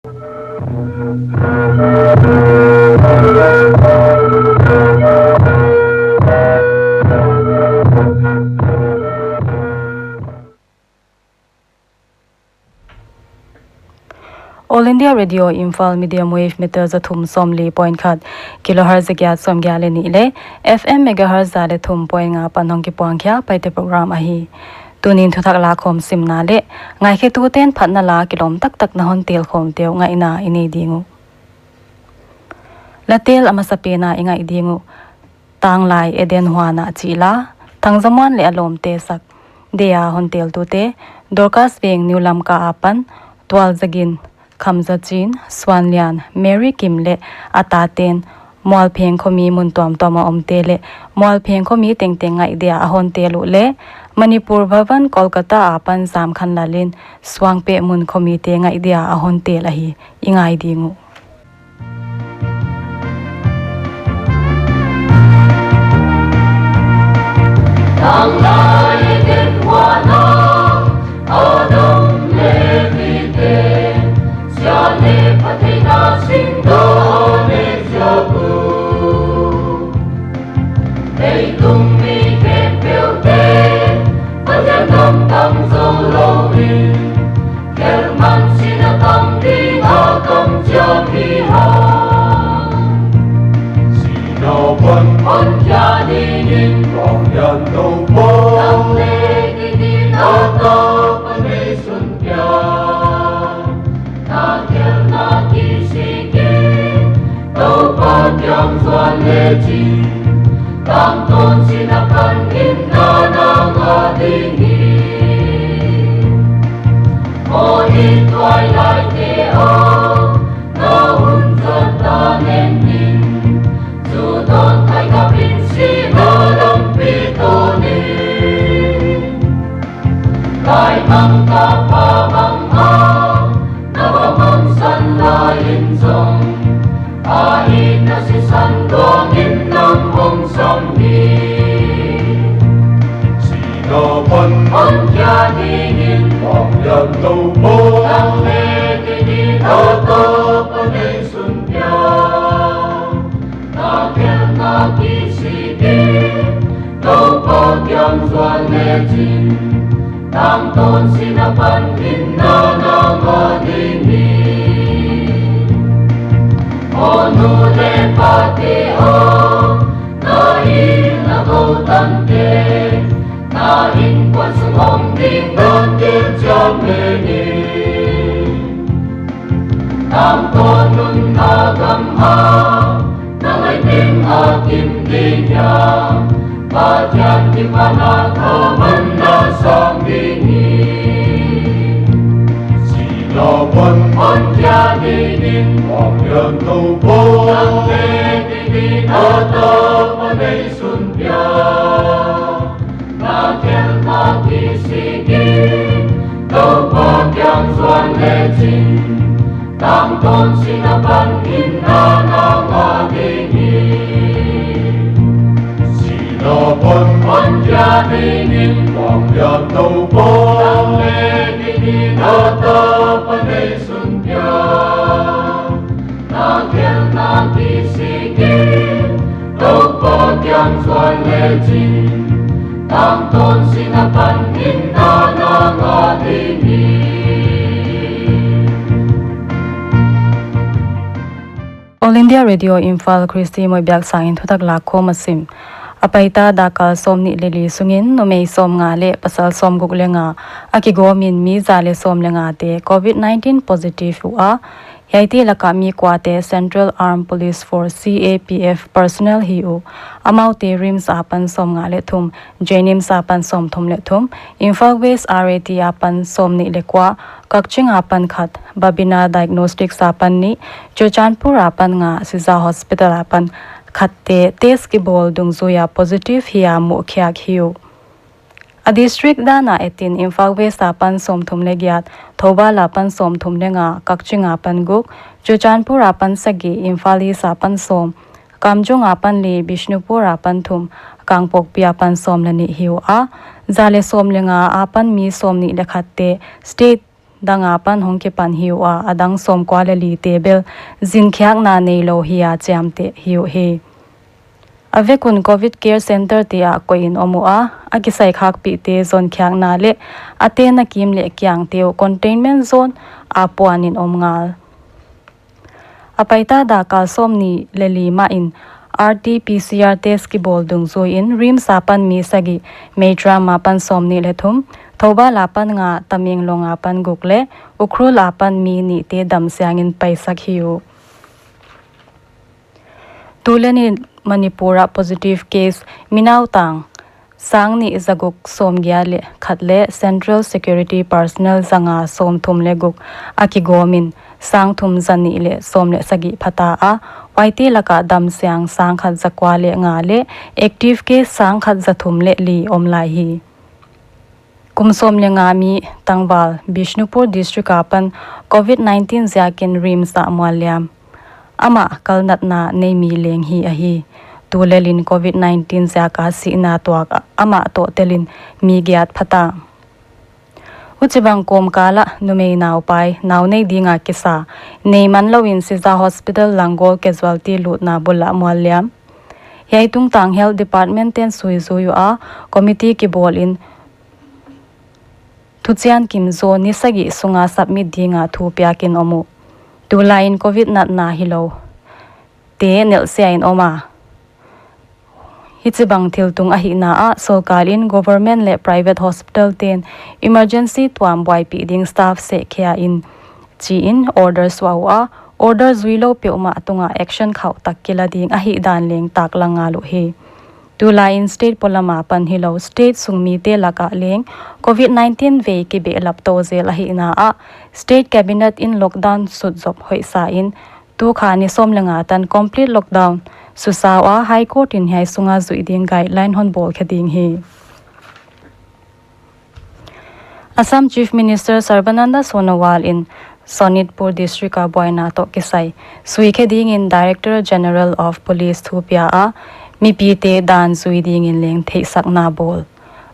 All India Radio Imphal medium wave meter zathum somli point khat kilohertz gya somgya le ni le FM megahertz za le thum point nga panong ki pangkya paite program ahi tunin Thuthak Lakkhawm Simna le Ngaihkhiakna ten Phatna la kilom tak tak na hon tel khom teu nga ina ini dingu Lateel amasapena inga idingu Tanglai Eden huan chila thangzaman le alom te sak deya hon tel tu te dorkas beng niulam ka apan twal zagin Khamzachin Swanlian Mary Kimle Ataten Moal Pheng Khomi Muntom Toma Omtele Moal Pheng Khomi Tengtenga idea ahon telu le Manipur Bhavan Kolkata apan sam khan lalin Swangpe Mun Khomi tenga idea ahon tel ahi ingai dingu Tanglai Eden Adong Levite Siale Paite Sintawpni They tung mi ken pelte Pajanam tam zoloin Kelman sinatam di akam jamihan Sinapan on jadinin Wang yan đâu bố Ang leginin atap anesun pian Ngaihkhiakna kisikin Tau patyang suan leji Tang ton sinapan inna ng adingin O in twilight deo Na unsan tanenin Sudon kay kapin sinarang pitonin Kay ang kapamangha Nawamang sanlayin song Ahit na si sanduangin ng hong samhin Sinapan On jadinin Wang yan đâu bố Ang leginin atap anesun pian Ngaihkhiakna kisikin Tau patyang suan lejin Tang ton sinapan inna ng adingin Onu le pati o Nahin ako tante Nahin kwan sumong ding Nantil jamenin Tang ton nun nagamha Nangaiting akim dinya Patyan di panakaman na sangdingin Sinapan On jadinin Wang yan đâu bố Ang leginin atap anesun pian Ngaihkhiakna kisikin Tau patyang suan lejin Tang ton sinapan inna ng adingin Sinapan On jadinin Wang yan đâu bố Ang leginin atap anesun pian Ngaihkhiakna kisikin Tau patyang suan lejin Tang ton sinapan inna ng adingin All India Radio Imphal Christy Mawibiaksang in Thuthak Lakkhawm asim Apaita dakal somni lili sungin nomei som nga le pasal som guk le nga akigo min mi zale som le nga te COVID-19 positive a Hiai Lakkhawm kwate Central Armed Police Force CAPF personnel hiu amaute rims apan som nga le thum jenim sapan som thum le thum Imphal West RAT apan somni le kwa kakching apan khat babina diagnostic sapan ni Chochanpur apan nga Siza Hospital apan khatte test ki bol dungzuya positive hiya mu khyak hiu a district dana 18 Imphal West apan somthum le gyat thoba lapan somthum le nga kakching apan guk Chochanpur apan sagi Imphali sapan som kamjong apan le Bishnupur apan thum kangpok pi apan som le ni hiu a zale som le nga apan mi som ni le khatte state dangapan hong ki pan hiu a adang som kwa le li tebel Ngaihkhiakna nei lo hiya chamte hiu he avekun covid care center te a koin omu a akisai khak pi te zon Ngaihkhiakna le ate na kim le kyang teo containment zone a puanin omngal apaita da ka somni leli ma in RT-PCR test ki bol dung zo in rim sapan mi sagi meitra mapan somni le thum thoba lapan nga taming longa pan gukle ukhru lapan mi ni te dam siangin paisak hiu tulani manipura positive case minau tang sangni zaguk somgya le khatle central security personnel zanga som thumle guk akigomin sang thum zani le somle sagi phata a Paite laka dam siang sang khat zakwa le nga le active case sang khat zathum le li omlai hi kumsom le nga mi tangwal Bishnupur district apan covid-19 zakin rim sa mwalyam ama kalnat na nei mi leng hi a hi tulelin covid-19 zaka si na tuak ama to telin mi gyat phata uchibang kom kala numei naw pai naw nei dinga kisa nei man lowin siza hospital langol casualty lut na bula mwalyam Hiai tung tang health department ten sui zuyu a committee ki bol in thuchian kimzo nisagi sunga submit dinga thu pyakin omu tulain covid nat na hilo te nel siain oma hichibang thiltung a hi na a solkalin government le private hospital ten emergency tuam boy pi ding staff se khia in chi in orders wa orders wilo pe uma tunga action khau takkila ding a hi dan leng tak langa lu he tulain state polama pan hilo state sungmi te laka leng covid-19 ve ki be lapto zel a hi na a state cabinet in lockdown sut job hoi sa in tu khani som lenga tan complete lockdown Susawa High Court in Hiai sunga zuiding guideline hon bol khading hi Assam Chief Minister Sarbananda Sonowal in Sonitpur district a boina to kisai sui khading in Director General of Police Thupia a mi pite dan zuiding in leng thei sakna bol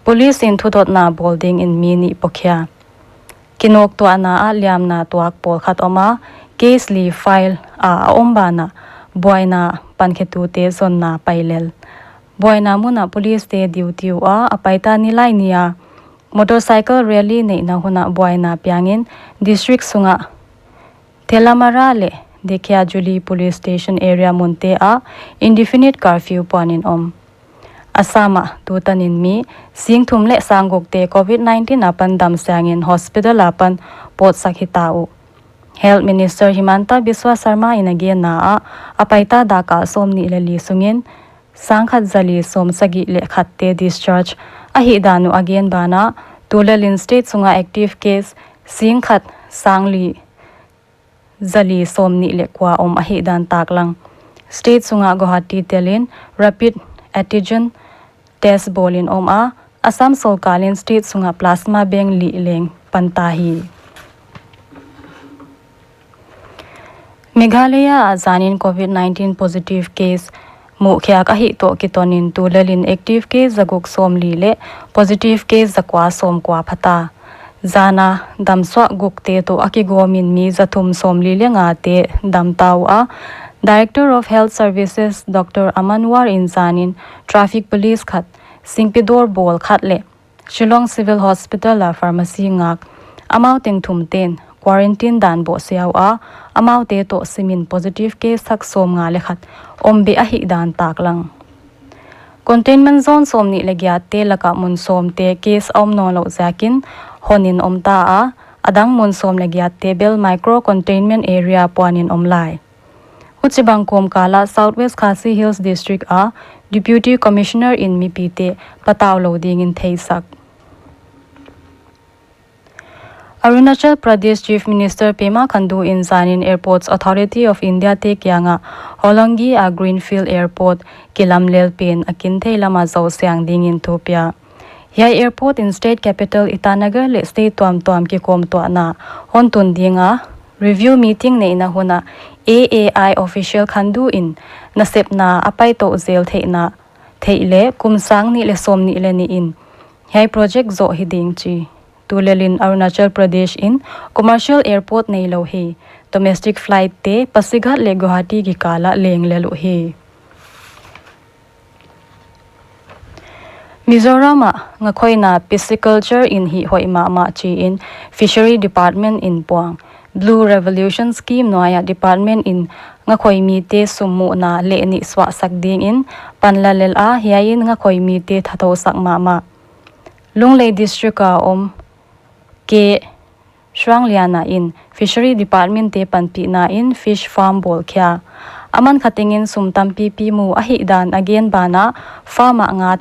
police in Thuthak na bolding in mini pokhya kinok to ana a liam na tuak pol khat oma case li file a ombana boina pankhetu te zonna pailel boina muna police te duty a apaita nilai nia motorcycle rally nei na huna boina pyangin district sunga telamara le dekhya juli police station area munte a indefinite curfew panin om asama tutanin mi singthum le sanggok te covid-19 apan dam sangin hospital apan pot sakhitau Health Minister Himanta Biswa Sarma in again na apaita daka somni leli sungin sangkhat zali som sagi le khatte discharge ahi danu again bana tulalin state sunga active case singkhat sangli zali somni le kwa om ahi dan taklang state sunga Guwahati telin rapid antigen test bolin om a Assam Solkalin state sunga plasma bank li leng pantahi Meghalaya azanin COVID-19 positive case mukhya ka hi to kitonin tulalin active case zaguk somli le positive case zakwa som kwa phata zana damswa gukte to akigomin mi zathum somli le nga te damtaw a Director of Health Services Dr. Amanwar Inzanin Traffic Police khat Singpidor bol khat le Shillong Civil Hospital la pharmacy ngak amau teng thum ten quarantine dan bo siaw a amau te to simin positive case thak som nga lekhat ombe a hi dan taklang containment zone somni legya te laka mun som te case om no lo zakin honin omta a adang mun som legya table micro containment area poanin omlai uchibang kom kala Southwest Khasi Hills district a deputy commissioner in mipite pataw lo ding in theisak Arunachal Pradesh Chief Minister Pema Khandu in Zanin Airports Authority of India te kyanga Holangi a Greenfield Airport Kilamlel Pen akin theilama zo siang ding in Thupia Hiai Airport in state capital Itanagar le state tuam ki kom to na hontun dinga review meeting nei na huna AAI official Khandu in nasepna apai to zel theina theile kumsang ni le som ni le ni in Hiai project zo hiding chi tulelin Arunachal Pradesh in commercial airport nei lo hi domestic flight te Pasighat le Guwahati gi kala leng le lo hi Mizoram ngakhoina pisciculture in hi hoima ma chi in fishery department in Puang Blue Revolution scheme noya department in ngakhoi mi te sumu na le ni swa sakding in panlalel a Hiai in ngakhoi mi te thatho sak ma Lunglei district ka ke Srangliana in fishery department te panpi na in fish farm bolkhya aman khatingin sumtampi pi mu ahi dan again bana farma ngat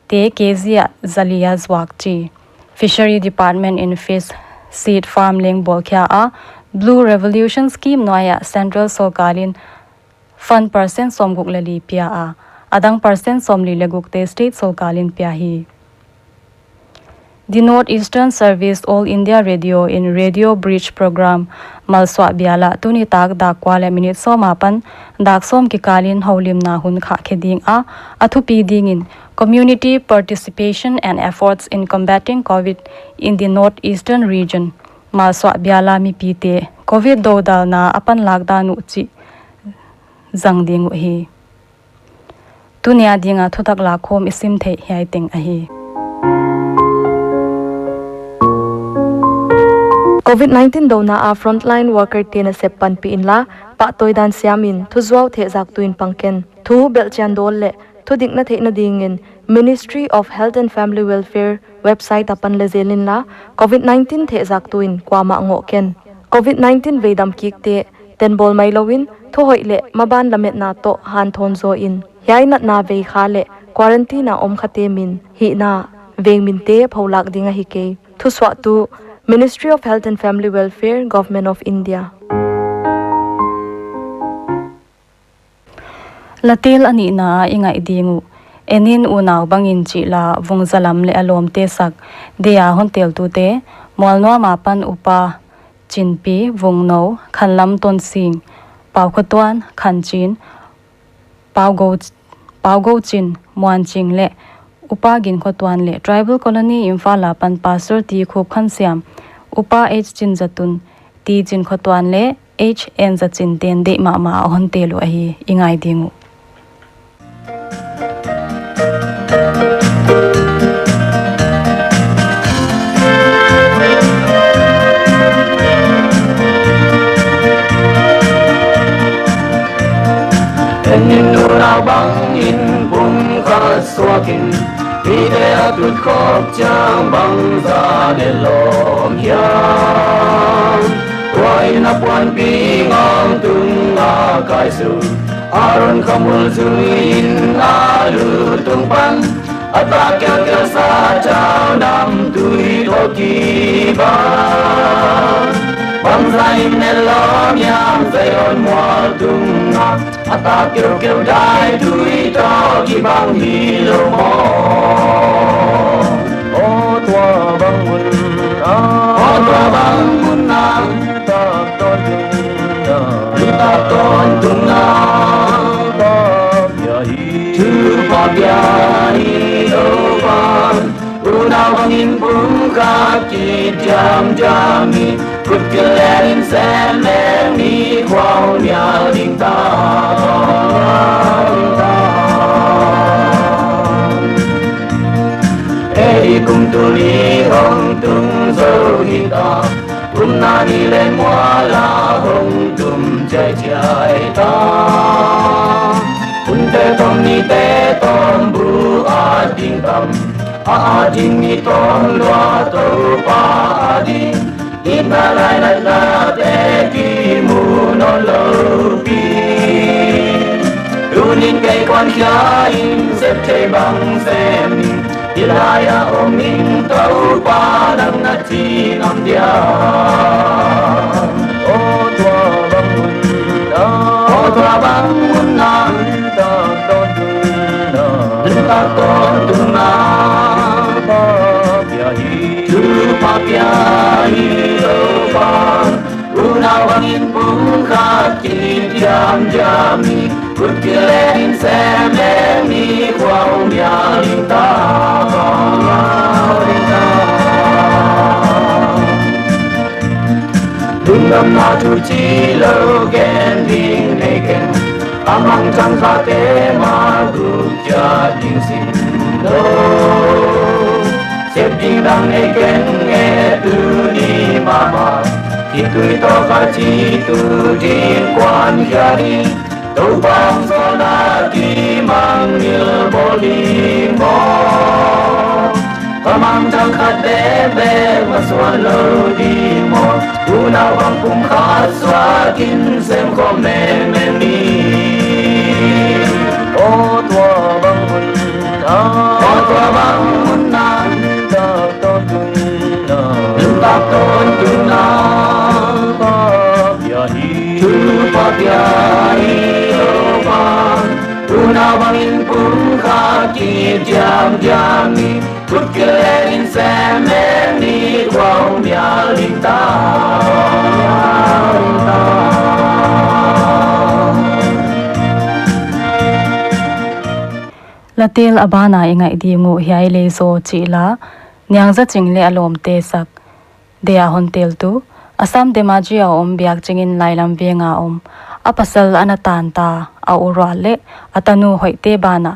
te kezia zalia zwakchi fishery department in fish seed farm leng bolkhya a Blue Revolution scheme noya central sokalin fund percent somguk lali pia a adang percent somli leguk te state sokalin pia hi The Northeastern Service All India Radio in Radio Bridge Program Malswa Biala Tuni Tak Dakwale Minute Somapan Daksom Kikalin Haulim na hun kha kheding a athupi ding in community participation and efforts in combating COVID in the Northeastern region Malswa Biala mi pite COVID dodal na apan lockdown uchi zangding hi Tunia dinga Thuthak Lakkhawm isim the Hiai ting a hi COVID-19 dona a frontline worker tina sepan pi inla pa toidan siamin thuzwau the zak tuin pangken thu belchan dol le thu dingna theina dingin Ministry of Health and Family Welfare website apan lezelin la COVID-19 the zak tuin kwama ngo ken COVID-19 veidam kikte ten bol mailowin thu hoile maban lamet na to han thon zo in Hiai nat na ve khale quarantine om khate min hi na vengmin te phaulak dinga hi ke thu swa tu Ministry of Health and Family Welfare, Government of India. Lateel ani na inga idingu enin unau bangin chi la vungzalam le alom te sak deya hontel tu te molno mapan upa chinpi vungno khanlam ton sing pau khotwan khanchin pau go chin muan ching le upa gin khotwan le tribal colony Imphal pan pastor ti khop khan siam upa h chin zatun ti chin khotwan le h n za chin ten de ma hon te lo hi ingai dingu unau bangin bung khaswakin Paite atut khop chang bang za le lom hiam Wai na puan pi ngam tung a kai su Aron khamul zuin alu tung pan Atak kya sa chao nam tui toki ba Bang za im ne lom yam zay on mual tung a Atak kêu dai tui toki bang hi lo mo Tua bangun na tak ton tunga tu pabiahi doban unau bangin buka jam jami kut kelarin sen ni kwau nya ding ta cùng tuli hong tung dâu hita nani lên mua la hong tum chạy chạy ta te tom ni te tom bu a ding tam a ding ni tom loa to pa di ina lai la te ki mu no lo pi Tunin kay quan kia in xếp chơi bằng xem Ilaya oming tau padang na chinam dia O tua bangun na Tak ton tuna Tu papiahi lopan Unau bangin buka kini jam-jami Kut kilerin semleng ni kwau mialing ta ngâm na tu chi lâu gen ding lê ken amang chang sa te ma gu cha ding sim lo xếp ding dang lê ken nghe tu ni ma ma thì tuổi to cả chi tu ding quan gia đi đâu bang so na ki mang nhiều bồ đi mò amang chang khát bé bé mà xuân lâu đi mò unau bang kum khát xóa kín xem có mẹ mẹ mi ô tua bang mun na ta tôn tu na tu pa pia hi lo bang unau bang kum khát ki jam jam mi Put in Sam and need wow Yalinta Lateel abana ingai di ngu hiai le so chi la nyang za ching le alom te sak dea hon tel tu asam demajia om biak chingin lailam venga om apasal anatan ta a ura le atanu hoite bana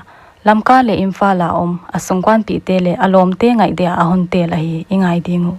lamka le Imphal om asungkwan pi te le alom te ngai dia ahon te la hi ingai dingu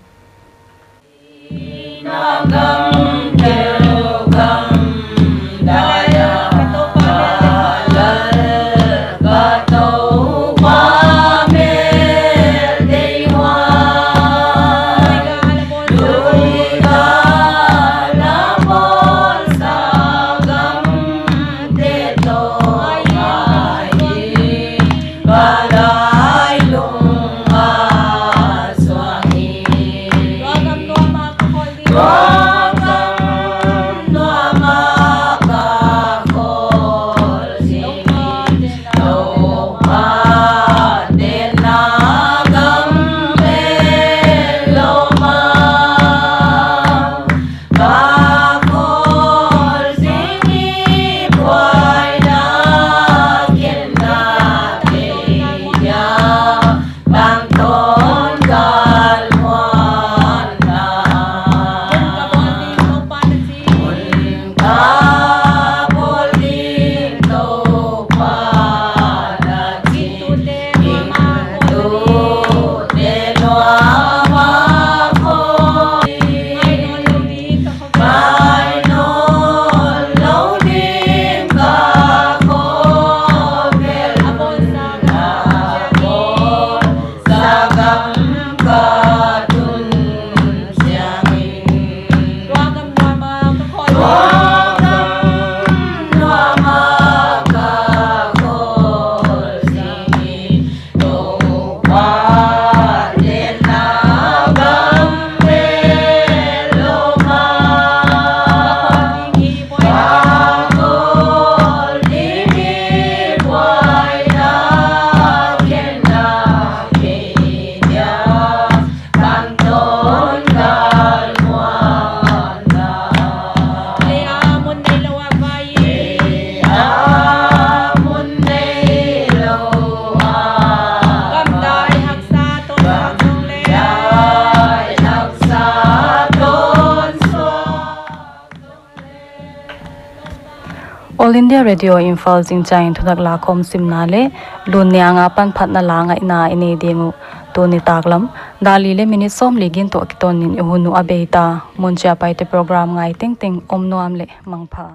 All India Radio Imphal jingchain Thuthak Lakkhawm Simna le lunyanga pan Phatna langa ina ine dengu to ni taklam dali le minute som legin to kiton nin ihunu abeita moncha paite program ngai ting ting omno amle mangpha